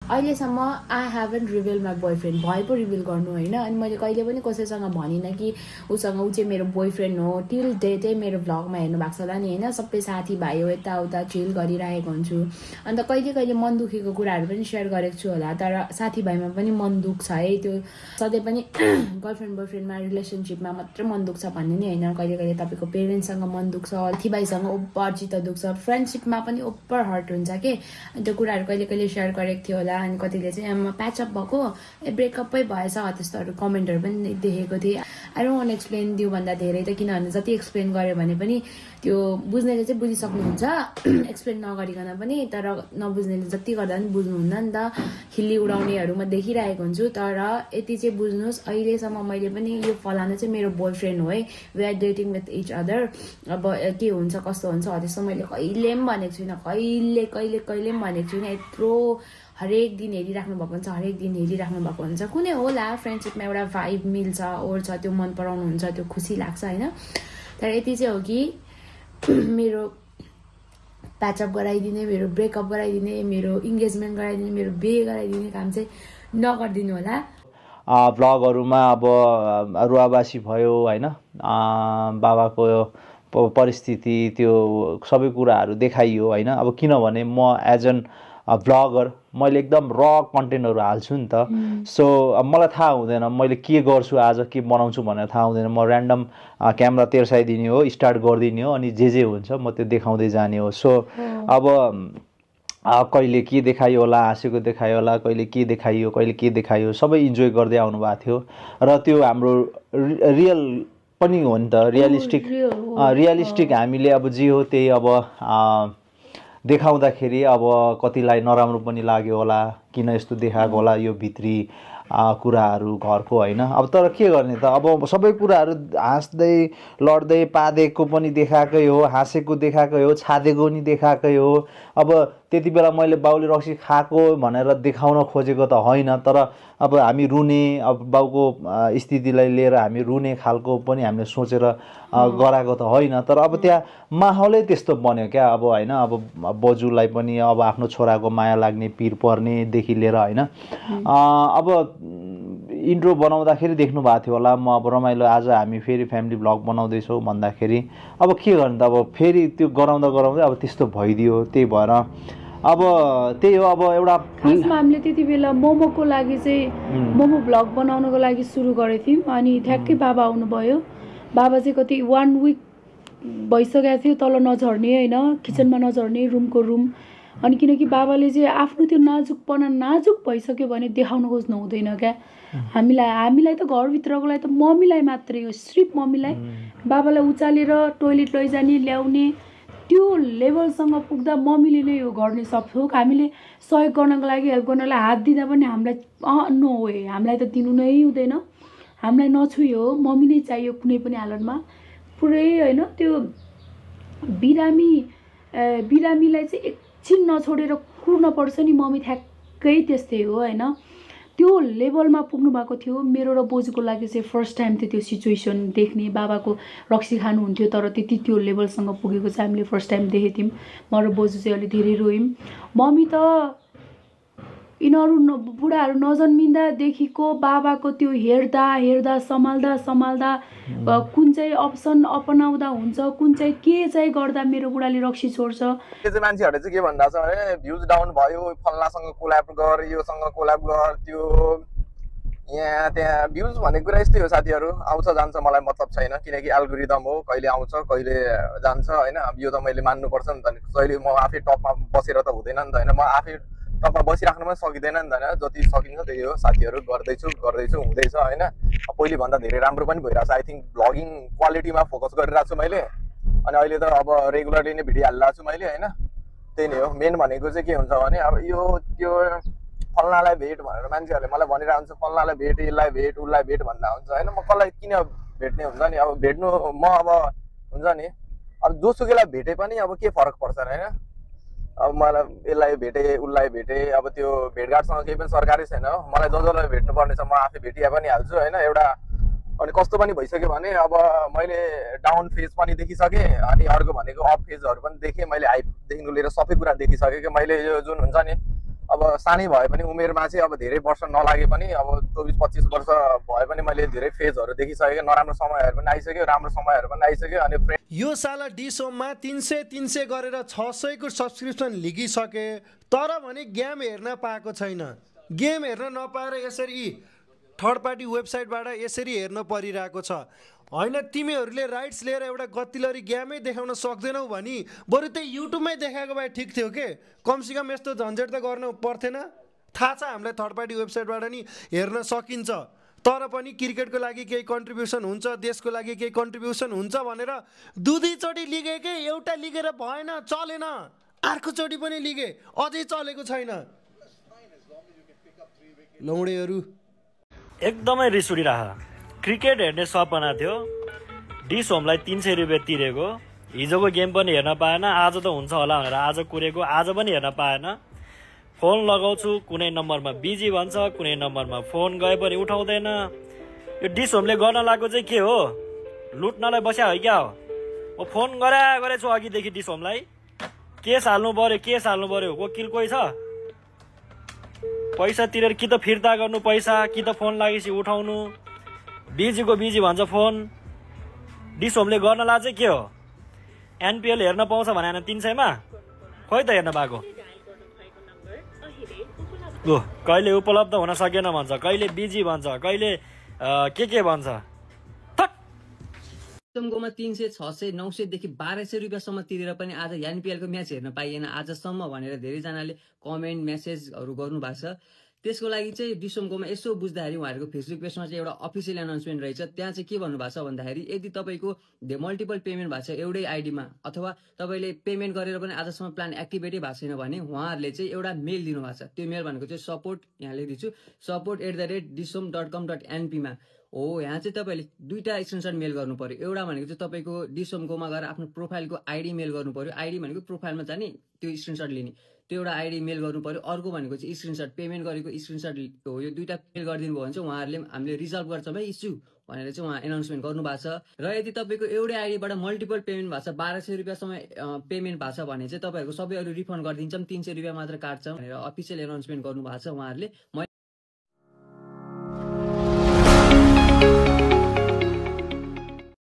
अहिलेसम्म I haven't reveal my boyfriend भए पो रिभिल गर्नु होइन। अनि मैले कहिले पनि कसैसँग भनिनँ कि ऊ चाहिँ मेरो बोयफ्रेन्ड हो। टिल डेटै मेरो भ्लगमा हेर्नु भएको छ होला नि होइन, सबै साथीभाइ हो यताउता चिल गरिरहेको हुन्छु। अन्त कहिले कहिले मन दुखेको कुराहरू पनि सेयर गरेको छु होला, तर साथीभाइमा पनि मन दुख्छ है। त्यो सधैँ पनि गर्लफ्रेन्ड बोयफ्रेन्डमा रिलेसनसिपमा मात्रै मन दुख्छ भन्ने नि होइन। कहिले कहिले तपाईँको पेरेन्ट्ससँग मन दुख्छ, साथीभाइसँग ओभर चित्त दुख्छ, फ्रेन्डसिपमा पनि ओभर हर्ट हुन्छ कि। त्यो कुराहरू कहिले कहिले सेयर गरेको थियो होला। अनि कतिले चाहिँ आमा प्याचअप भएको ब्रेकअपै भएछ त्यस्तोहरू कमेन्टहरू पनि देखेको थिएँ। आई डोन्ट वान्ट एक्सप्लेन त्योभन्दा धेरै त, किनभने जति एक्सप्लेन गऱ्यो भने पनि त्यो बुझ्नेले चाहिँ बुझिसक्नुहुन्छ एक्सप्लेन नगरिकन पनि, तर नबुझ्नेले जति गर्दा पनि बुझ्नुहुन्न नि त। खिल्ली उडाउनेहरू म देखिरहेको हुन्छु, तर यति चाहिँ बुझ्नुहोस् अहिलेसम्म मैले पनि यो फलाना चाहिँ मेरो बोयफ्रेन्ड हो है, we are dating with each other, अब के हुन्छ कस्तो हुन्छ हो त्यस्तो मैले कहिले पनि भनेको छुइनँ। कहिले कहिले कहिले पनि भनेको छुइनँ। यत्रो हरेक दिन हेरिराख्नु भएको हुन्छ, हरेक दिन हेरिराख्नु भएको हुन्छ। कुनै होला फ्रेन्डसिपमा एउटा भाइब मिल्छ ओर्छ, त्यो मन पराउनुहुन्छ, त्यो खुसी लाग्छ होइन। तर यति चाहिँ हो कि मेरो प्याचअप गराइदिने, मेरो ब्रेकअप गराइदिने, मेरो इङ्गेजमेन्ट गराइदिने, मेरो बिहे गराइदिने काम चाहिँ नगरिदिनु होला। भ्लगहरूमा अब रुवाबासी भयो होइन, बाबाको परिस्थिति त्यो सबै कुराहरू देखाइयो होइन। अब किनभने म एज एन भ्लगर मैले एकदम र कन्टेन्टहरू हाल्छु नि त। सो मलाई थाहा हुँदैन मैले के गर्छु आज के बनाउँछु भनेर थाहा हुँदैन। म ऱ्यान्डम क्यामेरा तेर्साइदिने हो, स्टार्ट गरिदिने हो, अनि जे हुन्छ म त्यो देखाउँदै जाने हो। सो अब कहिले के देखायो होला, हाँसेको देखायो होला, कहिले के देखाइयो, कहिले के देखाइयो, सबै इन्जोय गर्दै आउनु भएको थियो। र त्यो हाम्रो रियल पनि हो नि त, रियलिस्टिक हामीले अब जे हो त्यही अब देखाउँदाखेरि अब कतिलाई नराम्रो पनि लाग्यो होला, किन यस्तो देखाएको होला यो भित्री कुराहरू घरको होइन। अब तर के गर्ने त, अब सबै कुराहरू हाँस्दै लड्दै पादेको पनि देखाएकै हो, हाँसेको देखाएकै हो, छादेको पनि देखाएकै हो। अब त्यति बेला मैले बाउले रक्सी खाएको भनेर देखाउन खोजेको त होइन, तर अब हामी रुने, अब बाउको स्थितिलाई लिएर हामी रुने खालको पनि हामीले सोचेर गराएको त होइन। तर अब त्यहाँ माहौलै त्यस्तो बन्यो क्या अब होइन। अब बजुलाई पनि अब आफ्नो छोराको माया लाग्ने, पिर पर्नेदेखि लिएर होइन। अब इन्ट्रो बनाउँदाखेरि देख्नु भएको थियो होला, म अब रमाइलो आज हामी फेरि फ्यामिली भ्लग बनाउँदैछौँ भन्दाखेरि अब के गर्ने त, अब फेरि त्यो गराउँदा गराउँदै अब त्यस्तो भइदियो। त्यही भएर अब त्यही हो। अब एउटा खासमा हामीले त्यति बेला मोमोको लागि चाहिँ मोमो भ्लग बनाउनको लागि सुरु गरेको थियौँ। अनि ठ्याक्कै बाबा आउनुभयो। बाबा चाहिँ कति 1 विक भइसकेको थियो तल नझर्ने होइन, किचनमा नझर्ने, रुमको रुम। अनि किनकि बाबाले चाहिँ आफ्नो त्यो नाजुकपना नाजुक भइसक्यो भने देखाउन खोज्नु हुँदैन क्या। हामीलाई त घरभित्रकोलाई त मम्मीलाई मात्रै हो, सिर्फ मम्मीलाई। बाबालाई उचालेर टोइलेट लैजाने ल्याउने त्यो लेभलसँग पुग्दा मम्मीले नै हो गर्ने सब थोक। हामीले सहयोग गर्नको लागि हेल्प गर्नलाई हात दिँदा पनि हामीलाई नो वे, हामीलाई त दिनु नै हुँदैन, हामीलाई नछुयो, मम्मी नै चाहियो कुनै पनि हालतमा पुरै होइन। त्यो बिरामीलाई चाहिँ एकछिन नछोडेर कुर्न पर्छ नि, मम्मी ठ्याक्कै त्यस्तै हो होइन। त्यो लेभलमा पुग्नु भएको थियो। मेरो र बोजूको लागि चाहिँ फर्स्ट टाइम थियो त्यो सिचुएसन देख्ने। बाबाको रक्सी खानुहुन्थ्यो तर त्यति त्यो लेभलसँग पुगेको चाहिँ हामीले फर्स्ट टाइम देखेको थियौँ। म र बोजू चाहिँ अलिक धेरै रोयौँ। मम्मी त यिनीहरू बुढाहरू नजन्मिँदादेखिको बाबाको त्यो हेर्दा सम्हाल्दा कुन चाहिँ अप्सन अपनाउँदा हुन्छ, कुन चाहिँ के चाहिँ गर्दा मेरो बुढाले रक्सी छोड्छ। त्यो चाहिँ मान्छेहरूले चाहिँ के भनिरहेको छ भने भ्युज डाउन भयो, फल्नासँग कोल्याब गर, योसँग कोल्याब गर, त्यो यहाँ त्यहाँ। भ्युज भन्ने कुरा यस्तै हो साथीहरू, आउँछ जान्छ, मलाई मतलब छैन। किनकि एल्गोरिदम हो, कहिले आउँछ कहिले जान्छ होइन। यो त मैले मान्नुपर्छ नि त। कहिले म आफै टपमा बसेर त हुँदैन नि त होइन। म आफै टपमा बसिराख्नु पनि सकिँदैन नि त होइन। जति सकिन्छ त्यही हो साथीहरू, गर्दैछु हुँदैछ होइन। पहिले भन्दा धेरै राम्रो पनि भइरहेको छ। आई थिङ्क भ्लगिङ क्वालिटीमा फोकस गरिरहेको छु मैले। अनि अहिले त अब रेगुलरली नै भिडियो हालिरहेको छु मैले होइन। त्यही नै हो मेन भनेको चाहिँ के हुन्छ भने अब यो त्यो फल्नालाई भेट भनेर मान्छेहरूले मलाई भनिरहेको हुन्छ, फल्नालाई भेट, यसलाई भेट, उसलाई भेट भन्दा हुन्छ होइन। म कसलाई किन भेट्ने हुन्छ नि, अब भेट्नु म अब हुन्छ नि, अब जोसुकैलाई भेटे पनि अब के फरक पर्छ होइन। अब मलाई यसलाई भेटेँ उसलाई भेटेँ, अब त्यो भेटघाटसँग केही पनि सरकारी छैन हो। मलाई जसलाई भेट्नुपर्ने छ म आफै भेटिया पनि हाल्छु होइन एउटा। अनि कस्तो पनि भइसक्यो भने अब मैले डाउन फेज पनि देखिसकेँ, अनि अर्को भनेको अफ फेजहरू पनि देखेँ मैले। हाइपदेखिको लिएर सबै कुरा देखिसकेँ कि मैले। यो जुन हुन्छ नि अब सानै भए पनि उमेरमा चाहिँ अब धेरै वर्ष नलागे पनि अब 24-25 वर्ष भए पनि मैले धेरै फेजहरू देखिसकेँ, नराम्रो समयहरू पनि आइसक्यो, राम्रो समयहरू पनि आइसक्यो। अनि यो साला डिसोममा 300 गरेर 600 को सब्सक्रिप्सन लिगिसके, तर भने गेम हेर्न पाएको छैन। गेम हेर्न नपाएर यसरी थर्ड पार्टी वेबसाइटबाट यसरी हेर्न परिरहेको छ। होइन, तिमीहरूले राइट्स लिएर एउटा गतिलरी गेमै देखाउन सक्दैनौ भने बरु त्यही युट्युबमै देखाएको भए ठिक थियो के। कमसेकम यस्तो झन्झट त गर्नु पर्थेन। थाहा छ हामीलाई थर्ड पार्टी वेबसाइटबाट नि हेर्न सकिन्छ, तर पनि क्रिकेटको लागि केही कन्ट्रिब्युसन हुन्छ, देशको लागि केही कन्ट्रिब्युसन हुन्छ भनेर दुईचोटि लिगे के, एउटा लिगेर भएन, चलेन, अर्कोचोटि पनि लिगे, अझै चलेको छैन। लौडेहरू एकदमै रिस उठिरह। क्रिकेट हेर्ने सपना थियो, डिस होमलाई 300 रुपियाँ तिरेको, हिजोको गेम पनि हेर्न पाएन, आज त हुन्छ होला भनेर आज कुरेको, आज पनि हेर्न पाएन। फोन लगाउँछु कुनै नम्बरमा बिजी भन्छ, कुनै नम्बरमा फोन गए पनि उठाउँदैन। यो डिस होमले गर्न लागेको चाहिँ के हो? लुट्नलाई बस्या हो क्या हो? म फोन गरेको छु अघिदेखि डिस होमलाई, केस हाल्नु पर्यो, वकिल कोही छ? पैसा तिरेर कि त फिर्ता गर्नु पैसा, कि त फोन लागेपछि उठाउनु, बिजीको बिजी भन्छ फोन। डिस होमले गर्न ला चाहिँ के हो? एनपिएल हेर्न पाउँछ भने 300 मा, खोइ त हेर्न पाएको। कहिले उपलब्ध हुन सकेन भन्छ, कहिले बिजी भन्छ, कहिले के भन्छ। डिसोमकोमा 300, 600, 900 देखि 1200 रुपियाँसम्म तिरेर पनि आज एनपिएलको म्याच हेर्न पाइएन आजसम्म भनेर धेरैजनाले कमेन्ट मेसेजहरू गर्नुभएको छ। त्यसको लागि चाहिँ डिसोमकोमा यसो बुझ्दाखेरि उहाँहरूको फेसबुक पेजमा चाहिँ एउटा अफिसियल एनाउन्समेन्ट रहेछ। त्यहाँ चाहिँ के भन्नुभएको छ भन्दाखेरि यदि तपाईँको मल्टिपल पेमेन्ट भएको छ एउटै आइडीमा, अथवा तपाईँले पेमेन्ट गरेर पनि आजसम्म प्लान एक्टिभेटै भएको छैन भने उहाँहरूले चाहिँ एउटा मेल दिनुभएको छ। त्यो मेल भनेको चाहिँ सपोर्ट, यहाँ लेखिदिन्छु, support@disom.com.np मा हो। यहाँ चाहिँ तपाईँले दुईवटा स्क्रिनसट मेल गर्नु पर्यो। एउटा भनेको चाहिँ तपाईँको डिसोमकोमा गएर आफ्नो प्रोफाइलको आइडी मेल गर्नु पर्यो। आइडी भनेको प्रोफाइलमा जाने त्यो स्क्रिनसट लिने, त्यो एउटा आइडी मेल गर्नु पर्यो। अर्को भनेको चाहिँ स्क्रिनसट, पेमेन्ट गरेको स्क्रिनसट हो। यो दुईवटा मेल गरिदिनु भयो भने चाहिँ उहाँहरूले हामीले रिजल्भ गर्छौँ है इस्यु भनेर चाहिँ उहाँ एनाउन्समेन्ट गर्नुभएको छ। र यदि तपाईँको एउटै आइडीबाट मल्टिपल पेमेन्ट भएको छ, 1200 रुपियाँसम्म पेमेन्ट भएको छ भने चाहिँ तपाईँहरूको सबैहरू रिफन्ड गरिदिन्छौँ, 300 रुपियाँ मात्र काट्छौँ भनेर अफिसियल एनाउन्समेन्ट गर्नुभएको छ उहाँहरूले।